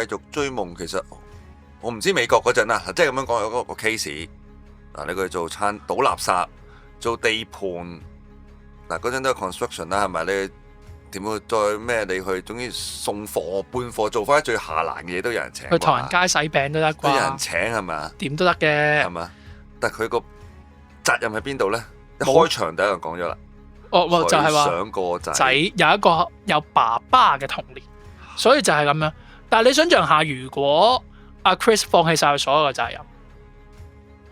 續追夢，其實我唔知美國嗰陣啦，即係咁樣講有嗰個 case 嗱，你佢做餐倒垃圾、做地盤嗱，嗰陣都係 construction 啦，係咪？你點會再咩？你去總之送貨搬貨，做翻最下欄嘅嘢都有人請。去唐人街洗餅都得啩？都有人請係咪？點都得嘅係咪？但係佢個責任喺邊度咧？一開場第一個講咗啦。就係話想個仔有一個有爸爸嘅童年，所以就係咁樣。但係你想象下，如果阿 Chris 放棄晒佢所有嘅責任，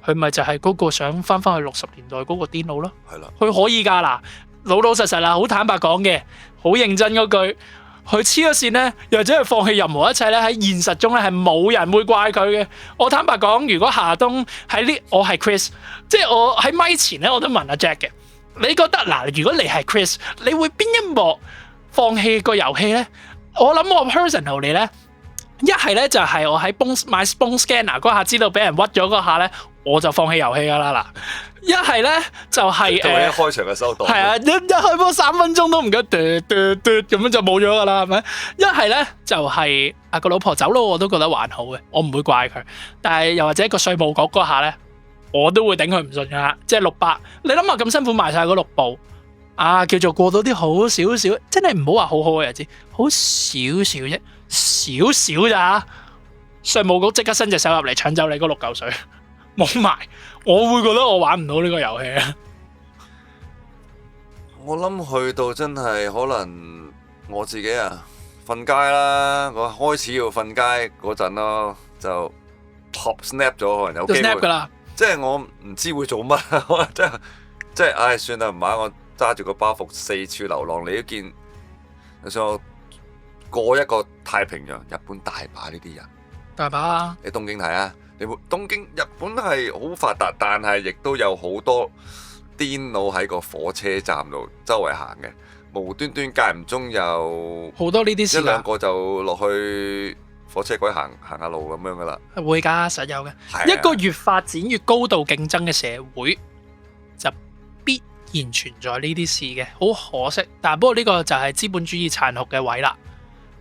佢咪就係嗰個想翻去60年代嗰個癲佬咯？係啦，佢可以㗎嗱，老老實實啦，好坦白講嘅，好認真嗰句，佢黐咗線咧，又或者係放棄任何一切咧，喺現實中咧係冇人會怪佢嘅。我坦白講，如果夏冬喺呢，我係 Chris， 即係我喺咪前咧，我都問阿 Jack 嘅。你覺得嗱，如果你係 Chris， 你會邊一幕放棄個遊戲咧？我諗我 personally 咧，一係咧就係我喺買 Bone Scanner 嗰下知道俾人屈咗嗰下咧，我就放棄遊戲噶啦嗱。一係咧就係一開場嘅收檔，係啊，一開波3分鐘都唔夠，咁樣就冇咗噶啦，係咪？一係咧就係個老婆走佬，我都覺得還好嘅，我唔會怪佢。但係又或者個稅務局嗰下咧，我都會頂佢唔順噶啦，即係600。你諗下咁辛苦賣晒嗰6部，叫做過到啲好少少，真係唔好話好好嘅日子，好少少啫，少少咋？稅務局即刻伸隻手入嚟搶走你嗰6嚿水，冇埋，我會覺得我玩唔到呢個遊戲啊！我諗去到真係可能我自己瞓街啦，我開始要瞓街嗰陣咯，就 top snap 咗，可能有機會。snap 噶啦！即係我唔知會做乜，即係唉，算啦，唔買我揸住個包袱四處流浪。你都見，就算我過一個太平洋，日本大把呢啲人，大把啊！你東京睇啊，你東京日本係好發達，但係亦都有好多癲佬喺個火車站度周圍行嘅，無端端間唔中有好多呢啲事，一兩個就落去火車軌行下路咁樣噶啦，會㗎，實有嘅。啊、一個越發展越高度競爭嘅社會，就必然存在呢啲事嘅。好可惜，但係不過呢個就係資本主義殘酷嘅位啦，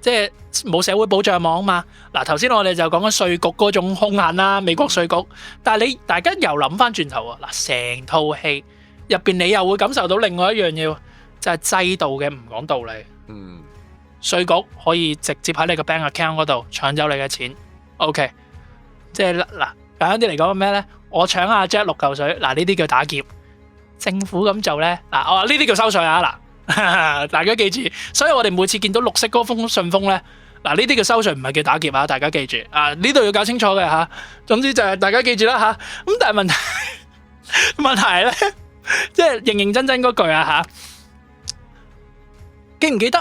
即係冇社會保障網啊嘛。嗱，頭先我哋就講緊稅局嗰種兇狠啦，美國稅局。但係大家又諗翻轉頭啊，嗱，成套戲入邊你又會感受到另外一樣嘢，就係制度嘅唔講道理。稅局可以直接喺你個 bank account 嗰度搶走你嘅錢 ，OK， 即係嗱簡單啲嚟講咩咧？我搶阿 Jack 6嚿水，嗱呢啲叫打劫。政府咁做咧，呢啲叫收稅啊！嗱，大家記住，所以我哋每次見到綠色嗰封信封咧，嗱呢啲叫收稅，唔係叫打劫啊！大家記住呢度要搞清楚嘅嚇。總之就係大家記住啦嚇。咁但係問題係咧，即係認真嗰句嚇。記唔記得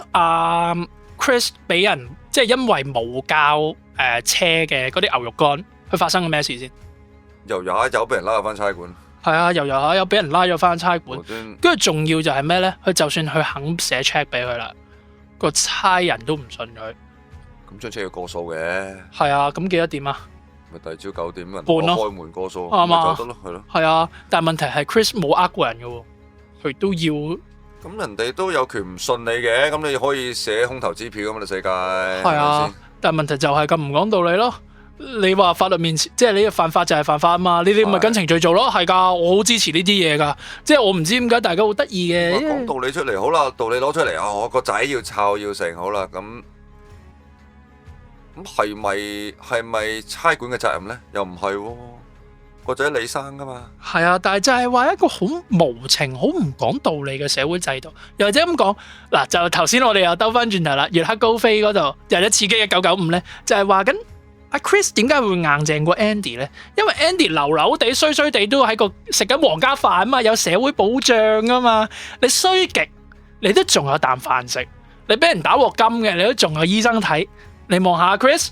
Chris 俾人即係因為冇交車嘅嗰啲牛肉乾，佢發生咗咩事先？又有俾人拉入翻差館。係啊，又俾人拉咗翻差館。跟住仲要就係咩咧？佢就算佢肯寫 check 俾佢啦，個差人都唔信佢。咁張車要過數嘅。係啊，咁幾多點啊？咪第二朝9點人開門過數，咪就得咯，係咯。係啊，但係問題係 Chris 冇呃過人嘅喎，佢都要。咁人哋都有權唔信你嘅，咁你可以寫空頭支票咁嘛，世界。係啊，但係問題就係咁唔講道理咯。你話法律面前，即係你嘅犯法就係犯法啊嘛，呢啲咪跟程序做咯，係㗎，我好支持呢啲嘢㗎。即係我唔知點解大家好得意嘅。講道理出嚟好啦，道理攞出嚟我個仔要湊要成好啦，咁係咪差館嘅責任咧？又唔係喎。個仔你生噶嘛？係啊，但係就係話一個好無情、好唔講道理嘅社會制度，又或者咁講嗱，就頭先我哋又兜翻轉頭啦，月黑高飛嗰度又有刺激1995咧，就係話緊阿 Chris 點解會硬淨過 Andy 咧？因為 Andy 流地衰地都喺個食緊皇家飯啊嘛，有社會保障啊嘛，你衰極你都仲有啖飯食，你俾人打鑊金嘅，你都仲有醫生睇，你望下 Chris。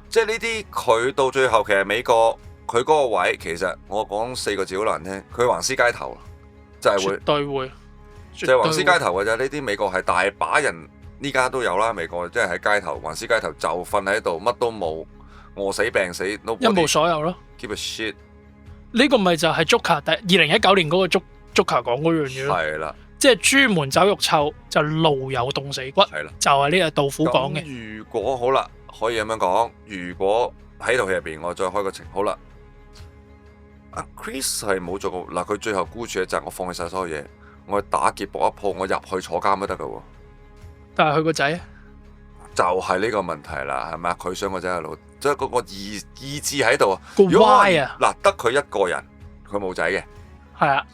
即係呢啲佢到最後其實美國佢嗰個位，其實我講4個字好難聽，佢橫屍街頭就係會，絕對會，就係橫屍街頭嘅啫。呢啲美國係大把人，呢家都有啦。美國即係喺街頭橫屍街頭就瞓喺度，乜都冇，餓死病死，一無所有咯。Give a shit。呢個咪就係 Joker 2019年嗰個 Joker 講嗰樣嘢咯。係啦，即係朱門酒肉臭，就路有凍死骨，係啦。就係呢個杜甫講嘅。咁如果好啦，可以咁樣講，如果喺套戲入邊，我再開個情，好啦，阿 Chris 係冇做過嗱，佢最後孤注一擲，我放棄晒所有嘢，我去打劫搏一鋪，我入去坐監都得噶喎。但係佢個仔就係呢個問題啦，係咪啊？佢想個仔喺度，即係嗰個意志喺度啊。個如果 why 啊，嗱得佢一個人，佢冇仔嘅，係啊，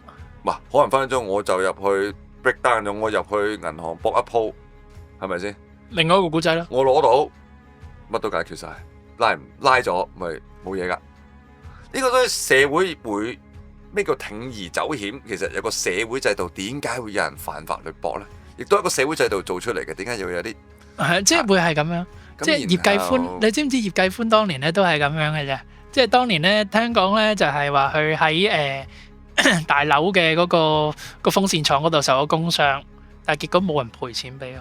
哇！可能分分鐘我就入去 break down 咗，我入去銀行搏一鋪，係咪先？另外一個古仔啦，我攞到乜都解決晒，拉咗咪冇嘢噶。呢個都係社會會咩叫鋌而走險？其實有個社會制度，點解會有人犯法律搏咧？亦都係一個社會制度做出嚟嘅，點解要有啲？係即係會係咁樣。即係葉繼歡，你知唔知葉繼歡當年咧都係咁樣嘅啫？即係當年咧聽講咧就係話佢喺大樓嘅嗰個風扇廠嗰度受咗工傷，但係結果冇人賠錢俾佢。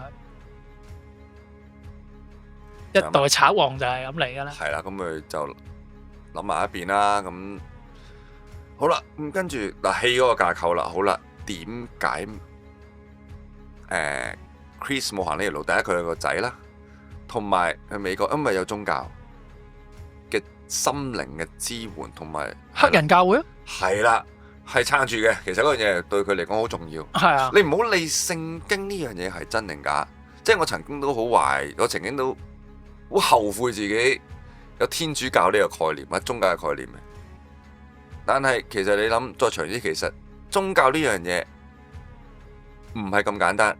一代賊王就係咁嚟㗎啦。係啦，咁佢就諗埋一邊啦。咁好啦，咁跟住嗱戲嗰個架構啦，好啦，點解Chris 冇行呢條路？第一，佢有個仔啦，同埋去美國，因為有宗教嘅心靈嘅支援，同埋黑人教會啊，係啦，係撐住嘅。其實嗰樣嘢對佢嚟講好重要。係啊，你唔好理聖經呢樣嘢係真定假，即係我曾經都好懷，我曾經都好後悔自己有天主教呢個概念或者宗教嘅概念嘅。但係其實你諗再長啲，其實宗教呢樣嘢唔係咁簡單，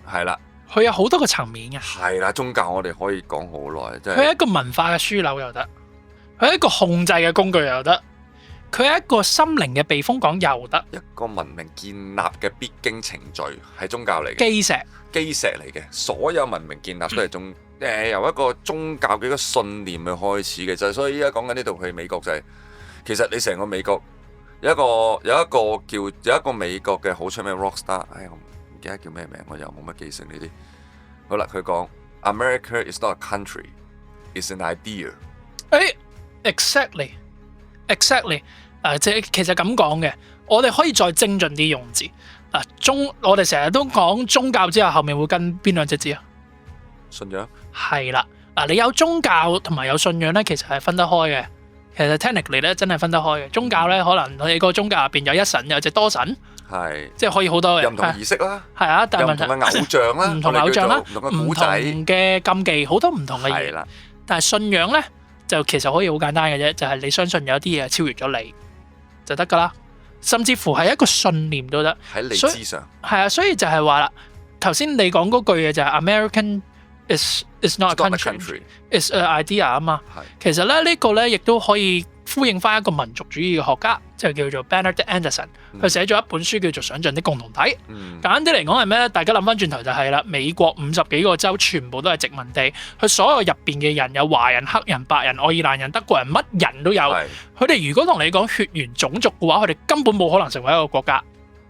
係啦，佢有好多個層面嘅。係啦，宗教我哋可以講好耐，真佢係係一個文化嘅樞紐又得，佢係一個控制嘅工具又得，佢係一個心靈嘅避風港又得，一個文明建立嘅必經程序係宗教嚟嘅，基石。基石嚟嘅，所有文明建立都係由一個宗教嘅一個信念去開始嘅，就係所以依家講緊呢度係美國就係、其實你成個美國有一個美國嘅好出名 rock star， 我唔記得叫咩名，我又冇乜記性呢啲。好啦，佢講 America is not a country, it's an idea。exactly，即係其實咁講嘅，我哋可以再精進啲用字。我哋成日都講宗教之後，後面會跟邊兩隻字啊？信仰係啦，你有宗教同埋有信仰咧，其實係分得開嘅。其實 technically 咧，真係分得開嘅。宗教咧，可能你個宗教入邊有一神，有隻多神，係即係可以好多嘅。有唔同儀式啦，係啊，但係問題有唔同嘅偶像啦，唔同偶像啦，唔同嘅古仔，唔同嘅禁忌，好多唔同嘅嘢。係啦，但係信仰咧，就其實可以好簡單嘅啫，就係你相信有啲嘢超越咗你就得㗎啦。甚至乎係一個信念都得，喺你之上。係啊，所以就係話啦，頭先你講嗰句嘢就係 American is not a country, is an idea 啊嘛。其實咧呢個咧亦都可以呼應翻一個民族主義嘅學家，就叫做 Benedict Anderson，佢寫咗一本書叫做《想像的共同體》。簡單啲嚟講係咩咧？大家諗翻轉頭就係啦，美國50幾個州全部都係殖民地，佢所有入邊嘅人有華人、黑人、白人、愛爾蘭人、德國人，乜人都有。佢哋如果同你講血緣種族嘅話，佢哋根本冇可能成為一個國家。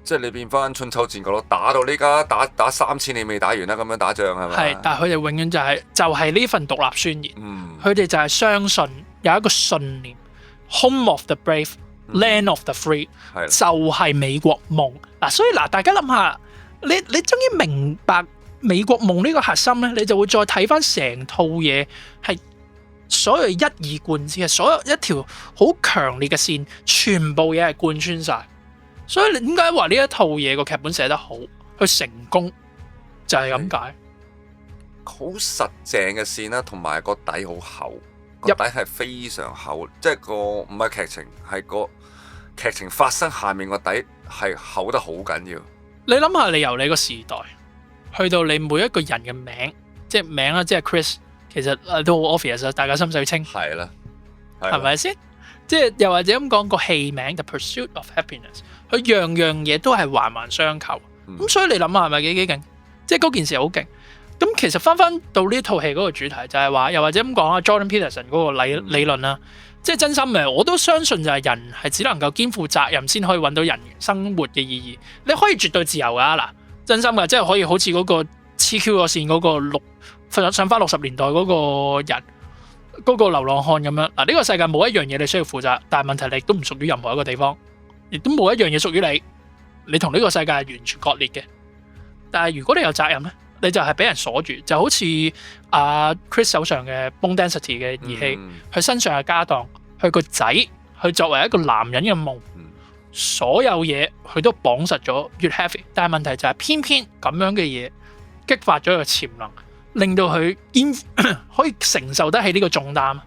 即係你變翻春秋戰國咯，打到呢家打3000年未打完啦，咁樣打仗係咪？係，但係佢哋永遠就係呢份獨立宣言。佢哋就係相信有一個信念 ，Home of the brave，Land of the free，就係美國夢。所以大家諗下，你終於明白美國夢呢個核心咧，你就會再睇翻成套嘢係所有一以貫之嘅，所有一條好強烈嘅線，全部嘢係貫穿晒。所以你點解話呢一套嘢個劇本寫得好，佢成功就係咁解。好實淨嘅線啦，同埋個底好厚，個底係非常厚，即係個唔係劇情，係個劇情發生下面個底係厚得好緊要。你諗下，你由你個時代去到你每一個人嘅名，即係名啦，即係 Chris， 其實都好 obvious 啊，大家心水清，係啦，係咪先？即係又或者咁講個戲名 The Pursuit of Happiness， 佢樣樣嘢都係環環相扣。咁所以你諗下係咪幾勁？即係嗰件事好勁。咁其實翻到呢套戲嗰個主題就係話，又或者咁講啊 Jordan Peterson 嗰個理論啦，即係真心嘅，我都相信就係人係只能夠肩負責任先可以揾到人生活嘅意義。你可以絕對自由㗎嗱，真心嘅，即係可以好似嗰個黐 Q 個線嗰個上翻60年代嗰個人。嗰個流浪漢咁樣呢個世界冇一樣嘢你需要負責，但係問題你都唔屬於任何一個地方，亦都冇一樣嘢屬於你，你同呢個世界係完全割裂嘅。但係如果你有責任咧，你就係俾人鎖住，就好似Chris 手上嘅 Bone Density 嘅儀器，佢身上嘅家當，佢個仔，佢作為一個男人嘅夢，所有嘢佢都綁實咗，越 heavy。但係問題就係偏偏咁樣嘅嘢激發咗個潛能，令到佢可以承受得起呢個重擔。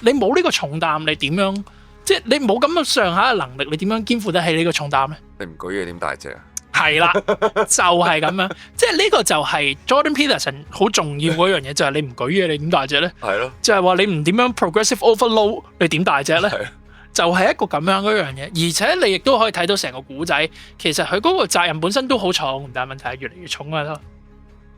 你冇呢個重擔，你點樣？即係你冇咁嘅上下嘅能力，你點樣肩負得起呢個重擔咧？你唔舉嘢點大隻啊？係啦，就係咁樣，即係呢個就係 Jordan Peterson 好重要嗰樣嘢，就係你唔舉嘢，你點大隻咧？係咯，就係話你唔點樣 progressive overload，你點大隻咧？就係一個咁樣嗰樣嘢，而且你亦都可以睇到成個古仔，其實佢嗰個責任本身都好重，但係問題係越嚟越重啊咯。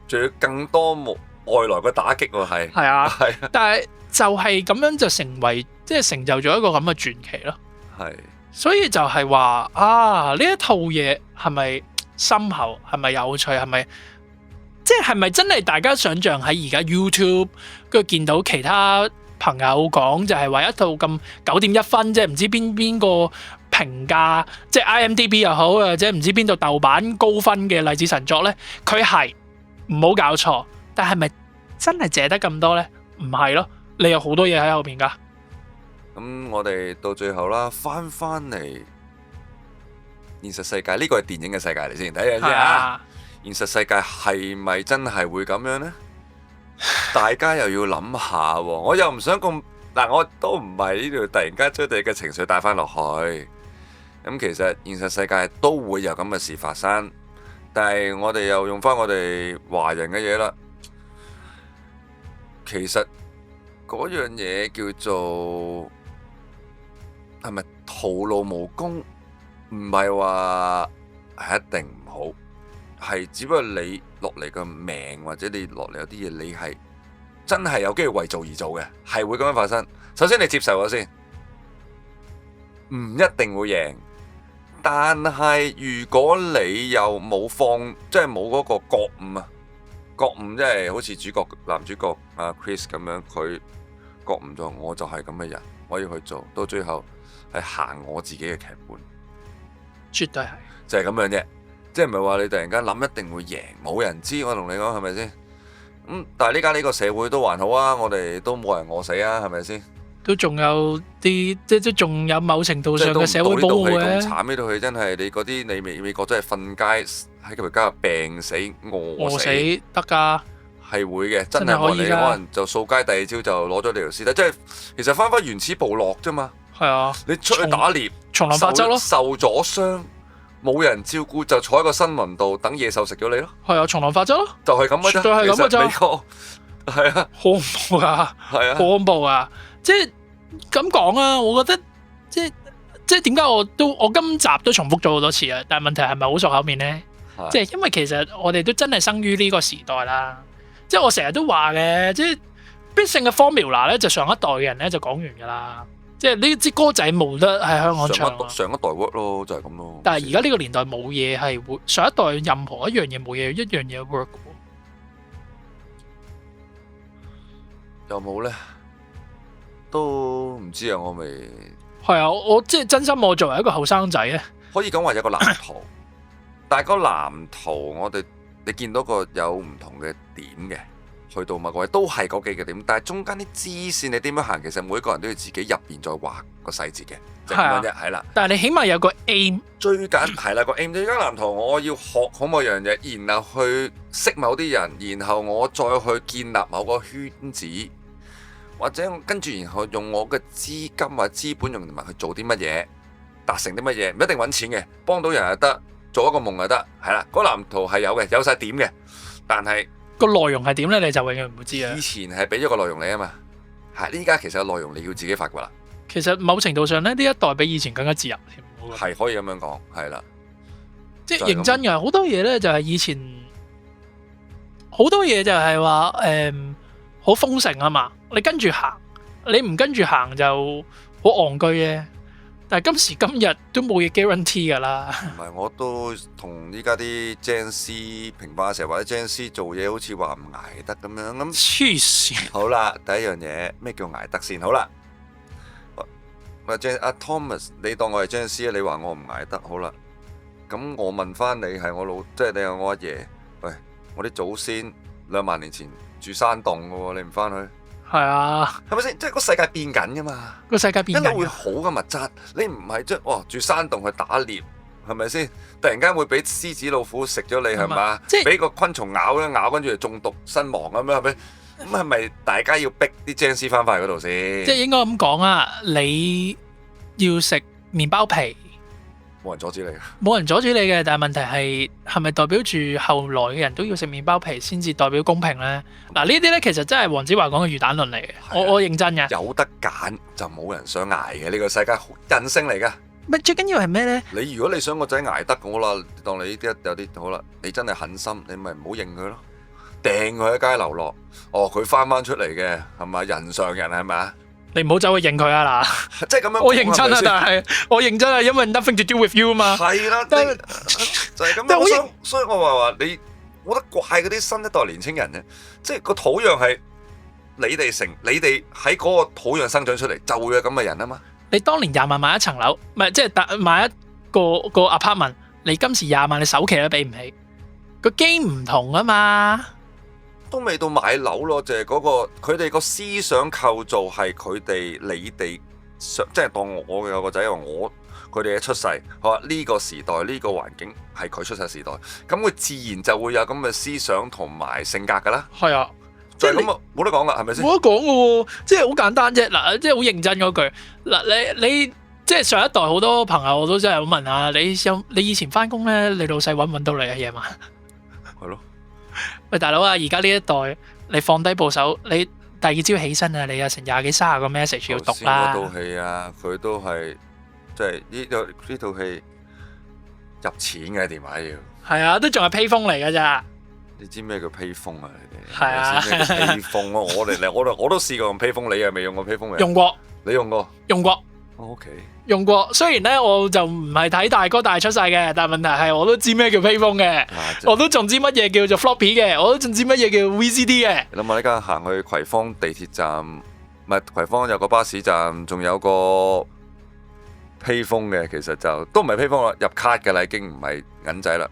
仲要更多外來嘅打擊喎，係。係啊，係啊，但係就係咁樣就成為即係成就咗一個咁嘅傳奇咯。係。所以就係話呢一套嘢係咪深厚？係咪有趣？係咪即係咪真係大家想象喺而家 YouTube 跟住見到其他朋友講就係話一套咁9.1分，即係唔知邊個評價，即係 IMDB 又好，或者唔知邊度豆瓣高分嘅勵志神作呢？佢係唔好搞錯，但係咪真係借得咁多呢？唔係咯，你有好多嘢喺後邊㗎。咁我哋到最後啦，翻嚟現實世界，呢個係電影嘅世界嚟先，睇下先啊。現實世界係咪真係會咁樣呢？大家又要諗下喎。我又唔想咁嗱，我都唔係呢度突然間將你嘅情緒帶翻落去。咁其實現實世界都會有咁嘅事發生，但係我哋又用翻我哋華人嘅嘢啦。其實嗰樣嘢叫做係咪徒勞無功？唔係話係一定唔好，係只不過你落嚟嘅命，或者你落嚟有啲嘢，你係真係有機會為做而做嘅，係會咁樣發生。首先你接受咗先，唔一定會贏，但係如果你又冇即係冇嗰個覺悟啊，覺悟即係好似男主角阿 Chris 咁樣，佢覺悟咗，我就係咁嘅人，我要去做到最後係行我自己嘅劇本。絕對係，就係咁樣啫，即係唔係話你突然間諗一定會贏，冇人知。我同你講係咪先？但係呢家呢個社會都還好啊，我哋都冇人餓死啊，係咪先？都仲有啲即仲有某程度上嘅社會保護嘅。咁慘呢套戲真係你嗰啲你美國真係瞓街喺條街病死餓死得㗎，係會嘅，真係可以。可能就掃街，第二朝就攞咗你條屍體，即係其實翻返原始部落啫嘛。係啊，你出去打獵，叢林法則咯，受咗傷，冇人照顧，就坐喺個新聞度等野獸食咗你咯。係啊，叢林法則咯，就係咁嘅啫。絕對係咁嘅啫。美國係啊，好恐怖啊，係啊，好恐怖啊！即係咁講啊，我覺得即係點解我今集都重複咗好多次啊？但係問題係咪好熟口面咧？即係因為其實我哋都真係生於呢個時代啦。即係我成日都話嘅，即係必勝嘅 formula 咧，就上一代嘅人咧就講完㗎啦。即係呢支歌仔冇得喺香港唱，上一代 work 咯，就係咁咯。但係而家呢個年代冇嘢係會，上一代任何一樣嘢冇嘢，一樣嘢 work 喎。有冇咧？都唔知啊，我未係啊，我即係真心，我作為一個後生仔咧，可以講話有個藍圖，但係個藍圖你見到個有唔同嘅點嘅。去到某個位都係嗰幾個點，但係中間啲支線你點樣行，其實每個人都要自己入邊再畫個細節嘅，就咁樣啫，係啦。但係你起碼有個 aim，最緊係啦個 aim，最緊藍圖，我要學好某樣嘢，然後去識某啲人，然後我再去建立某個圈子，或者跟住然後用我嘅資金或資本用埋去做啲乜嘢，達成啲乜嘢，唔一定揾錢嘅，幫到人又得，做一個夢又得，係啦。嗰藍圖係有嘅，有晒點嘅，但係個內容係點咧？你就永遠唔會知啊！以前係俾咗個內容你啊嘛，係依家其實個內容你要自己發掘啦。其實某程度上咧，呢一代比以前更加自由添，係可以咁樣講，係啦。即係認真嘅，好多嘢咧就係以前好多嘢就係話好豐盛啊嘛，你跟住行，你唔跟住行就好戇居嘅。但係今時今日都冇嘢 guarantee 㗎啦。唔係，我都同依家啲精師評判成日或者精師做嘢，好似話唔捱得咁樣咁。黐線！好啦，第一樣嘢咩叫捱得先？好啦，阿 Thomas，你當我係精師啊？你話我唔捱得，好啦。咁我問翻你係我老，即係你係我阿爺，喂，我啲祖先2萬年前住山洞嘅喎，你唔翻去？係啊，係咪先？即係個世界變緊噶嘛，個世界變緊一路會好嘅物質，你唔係即係住山洞去打獵，係咪先？突然間會俾獅子老虎食咗你係嘛？即係俾個昆蟲咬一咬，跟住就中毒身亡咁樣係咪？咁係咪大家要逼啲僵屍翻返去嗰度先？即係應該咁講啊！你要食麵包皮，冇人阻止你，冇人阻止你嘅，但係問題係咪代表住後來嘅人都要食麵包皮先至代表公平呢？嗱，呢啲咧其實真係黃子華講嘅魚蛋論嚟嘅，我認真嘅。有得揀就冇人想捱嘅，呢個世界好人性嚟噶。咪最緊要係咩呢？如果你想個仔捱得好啦，當你呢啲有啲好啦，你真係狠心，你咪唔好認佢咯，掟佢喺街流落。佢翻出嚟嘅係咪人上人係咪啊？你唔好走去認佢啊嗱！即係咁樣，我認真啊，但係我認真係因為 nothing to do with you 啊嘛。係啦，就係咁樣。所以我話你，我覺得怪嗰啲新一代年青人咧，即係個土壤係你哋喺嗰個土壤生長出嚟，就會有咁嘅人啊嘛。你當年20萬買一層樓，唔係即係買一個 apartment， 你今時20萬你首期都俾唔起，個基唔同啊嘛。都未到買樓咯，就係嗰個佢哋個思想構造係佢哋你哋即係當我有個仔話佢哋一出世，好啊，呢個時代呢個環境係佢出世時代，咁佢自然就會有咁嘅思想同埋性格噶啦。係啊，就係咁啊，冇得講噶，係咪先？冇得講噶喎，即係好簡單啫。嗱，即係好認真嗰句嗱，你即係上一代好多朋友我都真係好問下你以前翻工咧，你老細揾唔揾到你啊夜晚？係咯。喂，大佬啊！而家呢一代，你放低部手，你第二朝起身啊，你有成20幾30個 message 要讀啦。嗰套戲啊，佢都係即係呢套戲入錢嘅電話要。係啊，都仲係 pay phone 嚟㗎咋？你知咩叫 pay phone啊？你哋係啊，咩叫 pay phone 啊？我都試過用 pay phone，你又未用過 pay phone 嘅？用過。你用過？用過。OK。用過，雖然咧我就唔係睇大哥大出世嘅，但係問題係我都知咩叫 payphone 嘅，我都仲知乜嘢叫做 floppy 嘅，我都仲知乜嘢叫 VCD 嘅。你諗下，呢家行去葵芳地鐵站，唔係葵芳有個巴士站，仲有個 payphone 嘅，其實就都唔係 payphone啦，入卡嘅啦，已經唔係銀仔啦。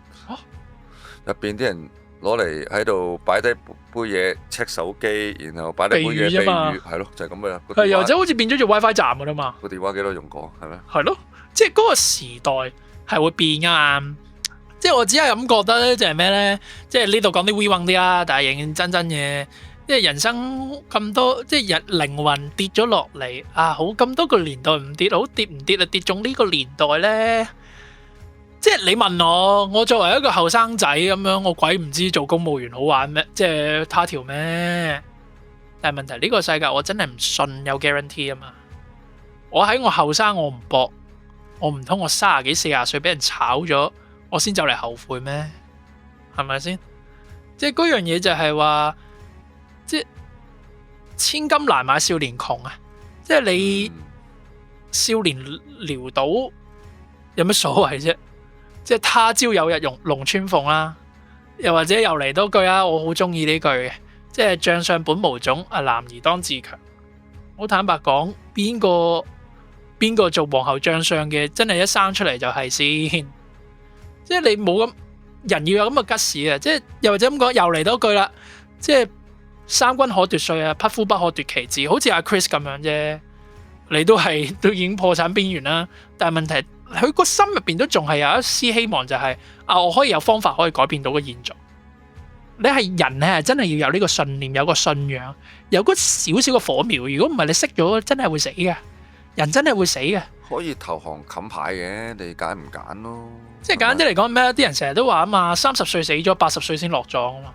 入邊啲人攞嚟喺度擺低杯嘢 check 手機，然後擺低杯嘢避雨，係咯，就係咁嘅啦。係又就好似變咗做 WiFi 站噶啦嘛。個電話幾多用過係咩？係咯，即係嗰個時代係會變噶嘛。即係我只係咁覺得咧，就係咩咧？即係呢度講啲 we 啲啦，但係認認真真嘅，即係人生咁多，即係靈魂跌咗落嚟啊！好咁多個年代唔跌，好跌唔跌啊？跌中呢個年代咧。即係你問我作為一個後生仔咁樣，我鬼唔知做公務員好玩咩？即係他條咩？但係問題呢個世界我真係唔信有 guarantee 啊嘛！我喺我後生我唔搏，我唔通我30幾40歲俾人炒咗，我先走嚟後悔咩？係咪先？即係嗰樣嘢就係話，即係千金難買少年窮啊！即係你少年潦倒有乜所謂啫？即係他朝有日龍穿鳳啦，又或者又嚟多句啊！我好中意呢句嘅，即係將相本無種，男兒當自強。好坦白講，邊個做皇后將相嘅，真係一生出嚟就係先。即係你冇咁人要有咁嘅吉士啊！即係又或者咁講，又嚟多句啦，即係三軍可奪帥啊，匹夫不可奪其志。好似阿 Chris 咁樣啫，你都已經破產邊緣啦，但係問題。佢個心入邊都仲係有一絲希望，就係我可以有方法可以改變到個現狀。你係人咧，真係要有呢個信念，有個信仰，有嗰少少嘅火苗。如果唔係，你熄咗，真係會死嘅。人真係會死嘅。可以投降冚牌嘅，你揀唔揀咯？即係簡單啲嚟講咩？啲人成日都話啊嘛，30歲死咗，80歲先落葬啊嘛。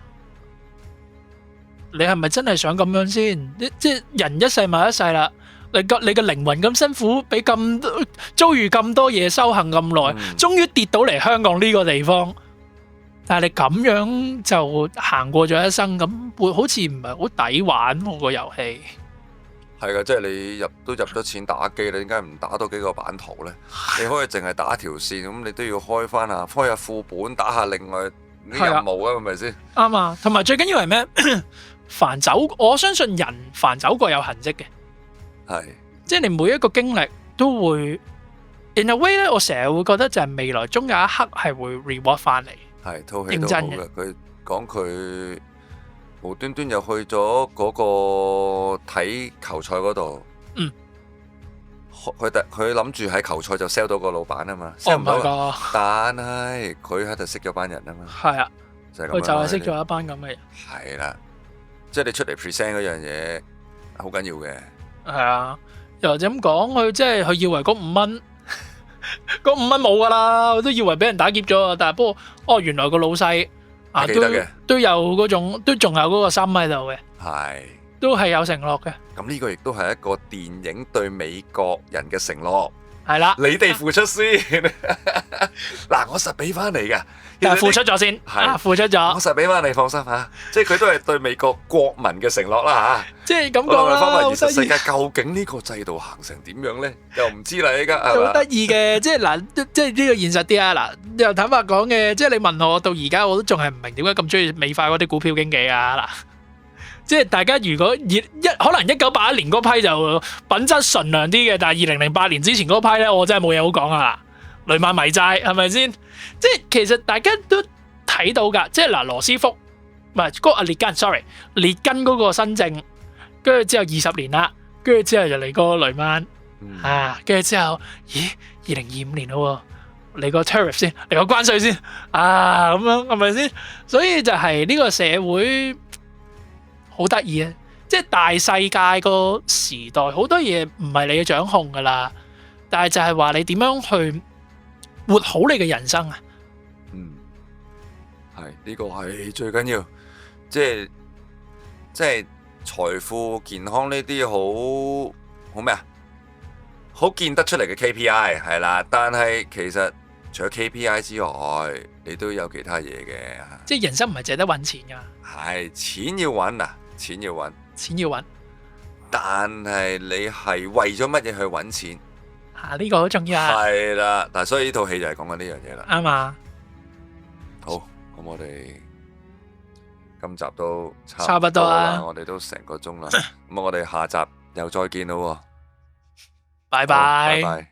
你係咪真係想咁樣先？即係人一世物一世啦。你嘅靈魂咁辛苦，俾遭遇咁多嘢修行咁耐，終於跌到嚟香港呢個地方，但係你咁樣就行過咗一生，咁會好似唔係好抵玩喎個遊戲。係噶，即係你都入咗錢打機，你點解唔打多幾個版圖呢？你可以淨係打條線，咁你都要開下副本，打下另外啲任務啊，係咪先？啱啊，同埋最緊要係咩？凡走，我相信人凡走過有痕跡嘅。係，即係你每一個經歷都會 in a way 咧，我成日會覺得就係未來終有一刻係會 reward 翻嚟。係套戲都好認真嘅嘅，佢講佢無端端又去咗嗰個睇球賽嗰度。嗯。佢諗住喺球賽就 sell 到個老闆啊嘛哦， ，sell 唔唔到係啊，㗎，但係佢喺度識咗班人啊嘛，係啊，就係咁佢就係識樣咗一班咁嘅人。係啦，即係你出嚟 present 嗰樣嘢好緊要嘅。係啊，又或者咁講，佢以為嗰5蚊，嗰5蚊冇㗎啦，我都以為俾人打劫咗啊！但係不過，原來個老細啊記得嘅都有嗰種，都仲有嗰個心喺度嘅，係，都係有承諾嘅。咁呢個亦都係一個電影對美國人嘅承諾。係啦，你哋付出先，嗱我實俾翻你㗎，但係付出咗先，係付出我咗，實俾翻你，放心嚇。即係佢都係對美國國民嘅承諾啦嚇。即係咁好啦，我講啦，哋翻返好得意，現實世界，究竟呢個制度行成點樣咧？又唔知啦，依家係嘛好得？意嘅。即係嗱，即係呢個現實啲啊！嗱，又坦白講嘅，即係你問我到而家，我都仲係唔明點解咁中意美化嗰啲股票經紀啊！嗱。即係大家如果可能1981年嗰批就品質純良啲嘅，但係2008年之前嗰批咧，我真係冇嘢好講啊！雷曼迷債係咪先？即係其實大家都睇到㗎，即係嗱羅斯福唔係嗰個列根 ，sorry 列根嗰個新政，跟住之後20年啦，跟住之後就嚟個雷曼啊，跟住之後咦2025年咯喎，嚟個 tariff 先，嚟個關稅先啊咁樣係咪先？所以就係呢個社會。好得意啊！即係大世界個時代，好多嘢唔係你嘅掌控噶啦，但係就係話你點樣去活好你嘅人生啊？係呢個係最緊要，即係財富、健康呢啲好咩啊？好見得出嚟嘅 KPI 係啦，但係其實除咗 KPI 之外，你都有其他嘢嘅。即係人生唔係淨係得揾錢噶，係錢要揾啊！錢要揾，錢要揾，但係你係為咗乜嘢去揾錢？呢個好重要啊！係啦，但係所以呢套戲就係講緊呢樣嘢啦。啱啊！好，咁我哋今集都差不多啦，我哋都成個鐘啦。咁我哋下集又再見啦喎！拜拜拜。